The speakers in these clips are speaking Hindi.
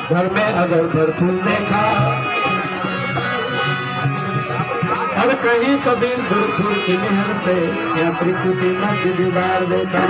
घर में अगर भरपूर देखा और कहीं कबीर गुरुपुर की मेहर से या त्रिकुटी मध्य दीवार देखा।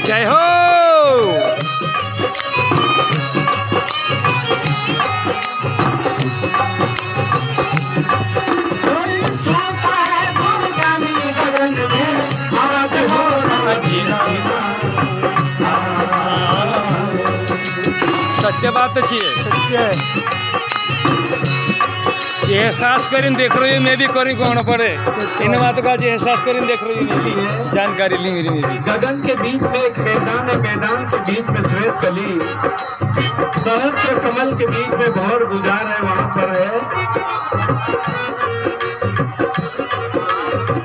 जय हो। सत्य बात छे, एहसास करीन देख रही मैं भी करी कौन पड़े इन बात का एहसास करीन देख रही मैं भी जानकारी ली मेरी में भी। गगन के बीच में एक मैदान है, मैदान के बीच में श्वेत कली, सहस्त्र कमल के बीच में भौर गुजार है, वहां पर है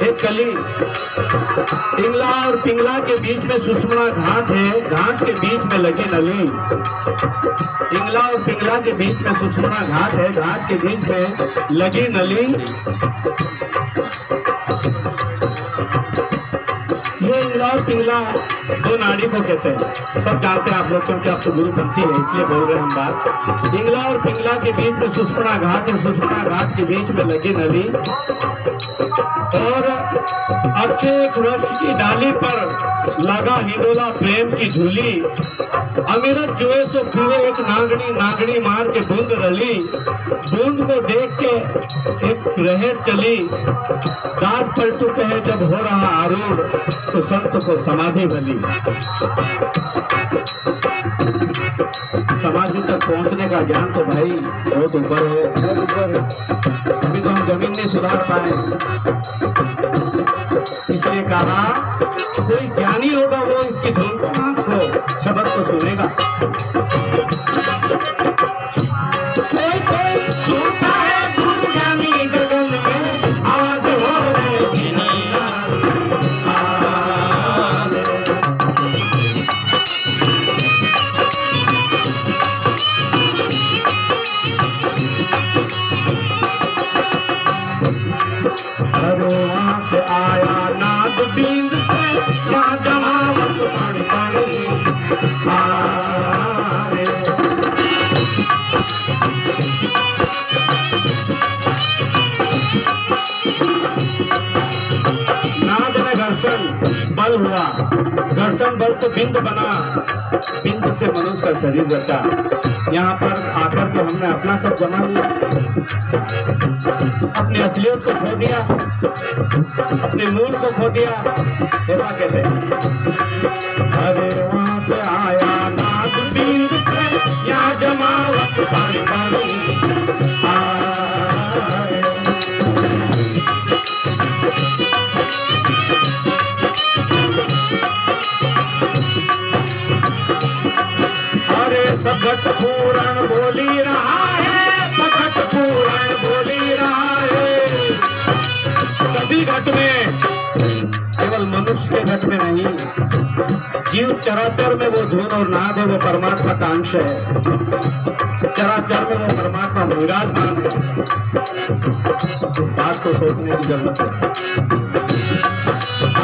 एक कली। पिंगला और पिंगला के बीच में सुषमना घाट है, घाट के बीच में लगी नली। पिंगला और पिंगला के बीच में सुषमना घाट है, घाट के बीच में लगी नली। ये इंगला और पिंगला दो नाड़ी को कहते हैं, सब जानते हैं आप लोग, क्योंकि आप तो गुरुपंथी है इसलिए बोल रहे हैं हम बात। इंगला और पिंगला के बीच में सुषमना घाट है, सुषमना घाट के बीच में लगी नली। और अच्छे एक वृक्ष की डाली पर लगा हिंडोला प्रेम की झूली। अमीरत जुए सो पीवे एक नागनी, नागनी मार के बूंद रली। बूंद को देख के एक रहर चली, दास पलटू कहे जब हो रहा आरूढ़ तो संत को समाधि भली। समाधि तक पहुंचने का ज्ञान तो भाई बहुत ऊपर है, अभी तो हम जमीन नहीं सुधार पाए। इसलिए कहा कोई ज्ञानी होगा वो इसकी धुन को आंख को शब्द को सुनेगा। कोई कोई सुनता है धुन ज्ञानी गगन में आवाज हो रही वहां से आया नाद बींद से यहाँ जमावत पानी पानी नाद में घर्षण बल हुआ, घर्षण बल से बिंद बना, बिंद से मनुष्य का शरीर रचा। यहाँ पर आकर के हमने अपना सब जमा लिया, अपनी असलियत को खो दिया, अपने मूल को खो दिया, ऐसा कहते हैं। अरे वहां से आया नाद बींद से यहाँ जमावत पानी पानी सखत पूरण बोली रहा है, सखत पूरण बोली रहा है। सभी घट में, केवल मनुष्य के घट में नहीं, जीव चराचर में वो धुन और नाद है, वो परमात्मा का अंश है। चराचर में वो परमात्मा विराजमान है, इस बात को सोचने की जरूरत है।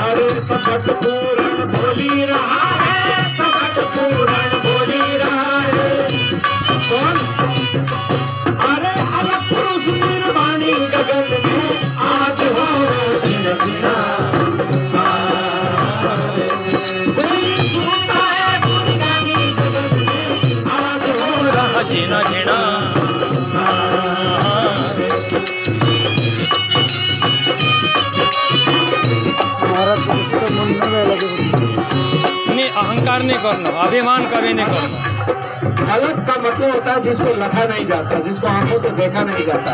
अरे सखत पूरण बोली रहा है, सखत पूरण बोली रहा है। कौन? अरे अलग पुरुष निर्वाणी गगन में आज हो बिना कोई सुनता है गुरगानी गगन में आज हो रहा जीना जीना। महाराज अहंकार नहीं करना, अभिमान कभी नहीं करना। अलग का मतलब होता है जिसको लखा नहीं जाता, जिसको आंखों से देखा नहीं जाता,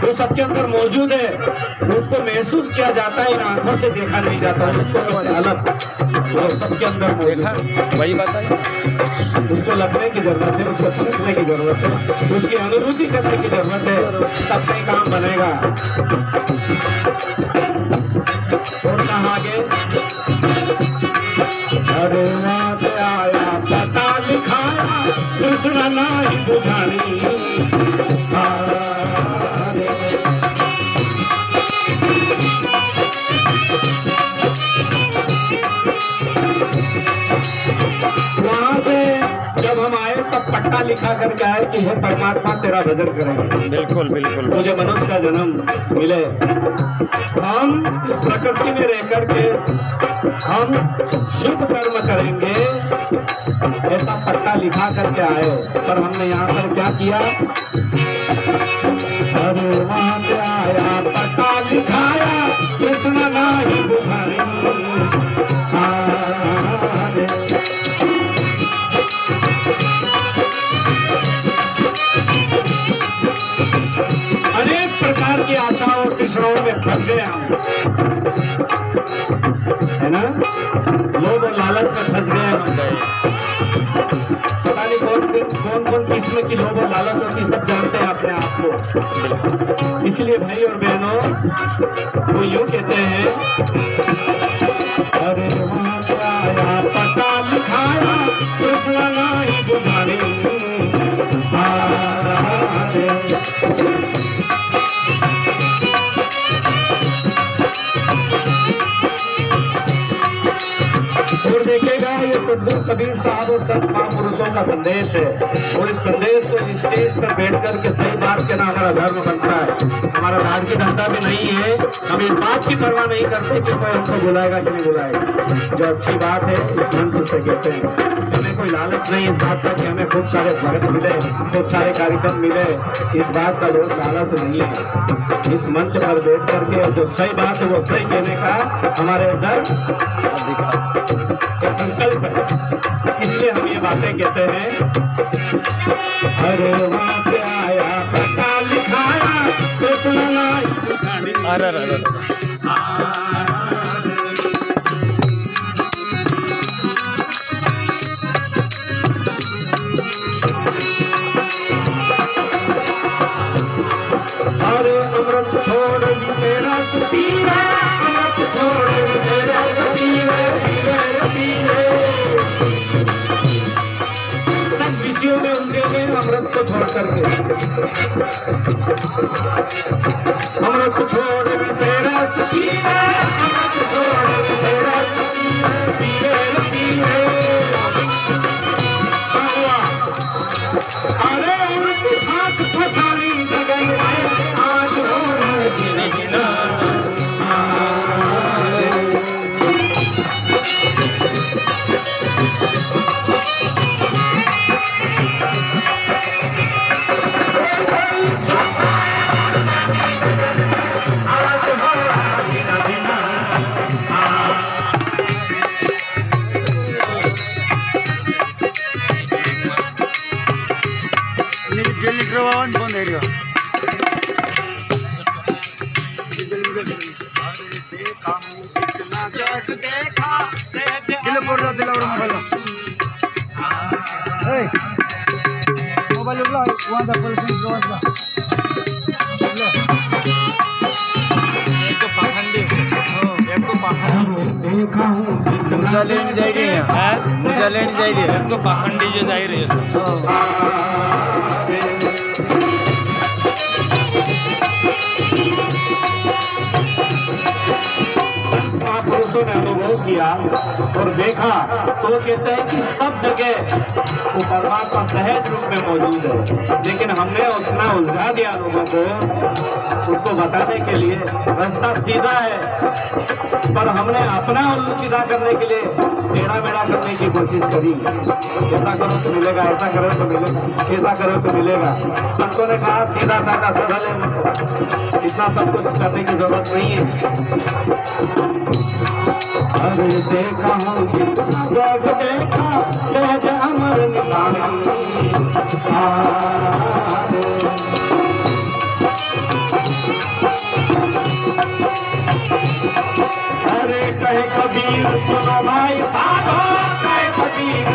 वो सबके अंदर मौजूद है, उसको महसूस किया जाता है, इन आंखों से देखा नहीं जाता, उसको अलग वो सबके अंदर मौजूद है। वही बात है, उसको लखने की जरूरत है, उसको परखने की जरूरत है, उसकी अनुभूति करने की जरूरत है, तब नहीं काम बनेगा। और कहा आगे, अरे वहां से आया पता लिखाया कृष्ण नहीं बुझानी। वहां से जब हम आए तब पट्टा लिखा करके आए कि हे परमात्मा तेरा भजन करेंगे। बिल्कुल बिल्कुल। मुझे मनुष्य का जन्म मिले, हम इस प्रकृति में रह करके हम शुभ कर्म करेंगे, ऐसा पट्टा लिखा करके आए। पर हमने यहाँ पर क्या किया, अरे वहां से आया पट्टा लिखाया कृष्ण नहीं बुझानी। अनेक प्रकार की आशाओं और तृष्णाओं में फंस गए हम, है ना, लोभ और लालच में फंस गए। पता नहीं कौन कौन किस्म की लोभ और लालच होती, सब जानते हैं अपने आप को। इसलिए भाई और बहनों, वो यूं कहते हैं, अरे वहां से आया पता लिखाया कृष्ण नहीं बुझानी। और देखेगा ये सदगुरु कबीर साहब और संत महापुरुषों का संदेश है, और इस संदेश को स्टेज पर बैठ कर के सही बात कहना हमारा धर्म बनता है। हमारा राज की धंधा भी नहीं है, हम इस बात की परवाह नहीं करते कि कोई हमको बुलाएगा कि नहीं बुलाएगा। जो अच्छी बात है इस मंच से कहते हैं, हमें कोई लालच नहीं इस बात का कि हमें खूब सारे भक्त मिले, खूब सारे कार्यक्रम मिले, इस बात का लोग लालच नहीं है। इस मंच पर बैठ करके जो सही बात है वो सही कहने का हमारे अंदर एक संकल्प है, इसलिए हम ये बातें कहते हैं। अरे वहां से आया पता लिखाया कृष्ण नहीं। अरे अरे अमृत छोड़ से रस पीवे, अमृत छोड़ से रस पीवे, पीवे पीवे। सब विषयों में उलझे हुए अमृत को छोड़ करके, अमृत छोड़ से रस पीवे, अमृत छोड़ से रस पीवे, पीवे पीवे। अरे उनकी हाथ फसानी गगन में आज हो रहा मुझा लेने जा रही है, मुझा लेने जा रही है, तो पाखंडी जो जा रही है। महापुरुषों ने अनुभव किया और देखा तो कहते हैं कि सब जगह वो परमात्मा सहज रूप में मौजूद है, लेकिन हमने उतना उलझा दिया लोगों को, उसको बताने के लिए रास्ता सीधा है, पर हमने अपना उल्लू सीधा करने के लिए टेढ़ा मेढ़ा करने की कोशिश करी, ऐसा करो तो मिलेगा, ऐसा करो तो मिलेगा, ऐसा करो तो मिलेगा। संतों ने कहा सीधा साधा सरल है, इतना सब कुछ करने की जरूरत नहीं है। अरे देखा हूँ कितना जग देखा, सहज अमर निशानी। अरे कहे कबीर सुनो भाई साधो, कहे कबीर